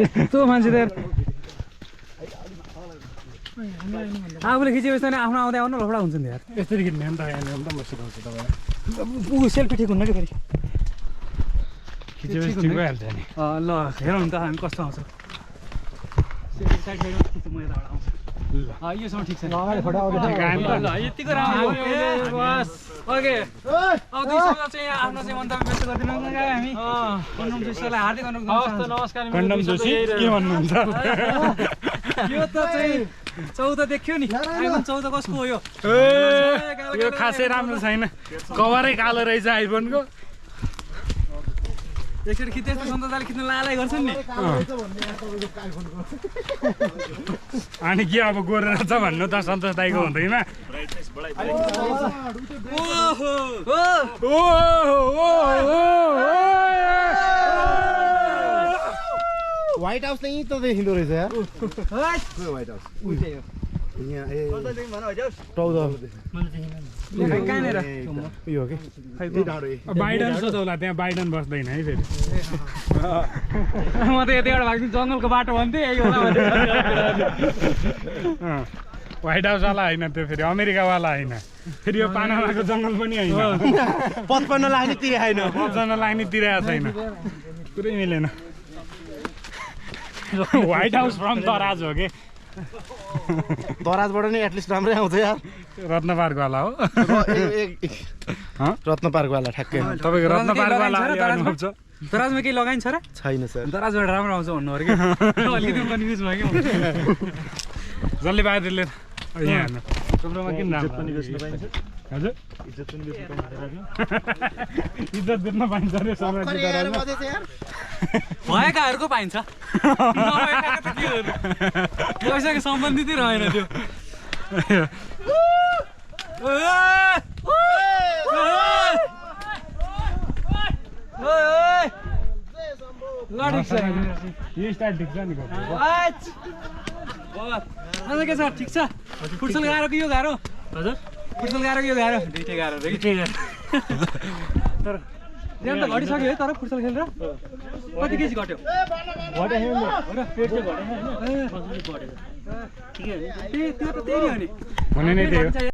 यस्तो मान्छे त आफूले खिचेपछि नि आफ्नो आउँदै आउनु लफडा हुन्छ नि यार यसरी खिच्ने नि त म सिकाउँछु तपाईँलाई ऊ सेल्फी ठिक हुन्न कि फेरि खिचेपछि ठिक भइहाल्छ नि ल हेरौँ त हामी कस्तो आउँछ सेल्फी साइड साइडमा खिच्छु म यताबाट आउँछु योसँग ठिक छ यतिको राम्रो बस ओके अब दुई शब्द चाहिँ आफ्नो चाहिँ मन्तव्य व्यक्त गरिदिनु हामी कन्डम जोशीलाई हार्दिक अनुरोध नमस्कार कन्डम जोशी के भन्नुहुन्छ यो त चाहिँ 14 देखियो नि आइफोन 14 कसको हो यो यो खासै राम्रो छैन कभरै कालो रहेछ आइफोनको एकचोटि खिच्दै सन्तोषले खिच्न लालै गर्छन् नि अनि के अब गोरेर छ भन्नु त सन्तोष दाइको हुँदैन व्हाइट हाउस नहीं तो देखिँदो रहेछ यार व्हाइट हाउस यहाँ ए 14 कहाँनिर यो हो कि बाइडन सोधौला त्यहाँ बाइडन बस्दैन है फेरि म त यतिबाट भाग्छु जङ्गलको बाटो भन्थेँ व्हाइट हाउसवाला होइन त्यो फेरि अमेरिकावाला होइन फेरि यो पानामाको जङ्गल पनि होइन 55 लाग्ने तिरे होइन 55 लाग्ने तिरेको छैन पुरै मिलेन व्हाइट हाउस फ्रम तराज हो कि दराजबाट नि एटलिस्ट राम्रै आउँछ यार रत्न पार्कवाला हो रत्न पार्कवाला ठ्याक्कै तपाईँको रत्न पार्कवाला अनुभव छ दराजमा केही लगाइन्छ र छैन सर दराजबाट राम्रो आउँछ भन्नु अरे कि अलिकति कन्फ्युज भयो कि जसले बाहिरले यहाँ हेर्नु चोप्रोमा किन राम्रो हजुर इज्जत बेच्न पाइन्छ अरे भएकाहरूको पाइन्छ पैसाको सम्बन्धितै रहेन त्यो के छ ठिक छ फुटसल गाह्रो कि यो गाह्रो हजुर फुटसल गाह्रो कि यो गाह्रो दुइटै गाह्रो तर त्यहाँ त घटिसक्यो है तर फुटसल खेलेर कति केजी घट्यो त्यो त त्यही हो नि हुने नै त्यही हो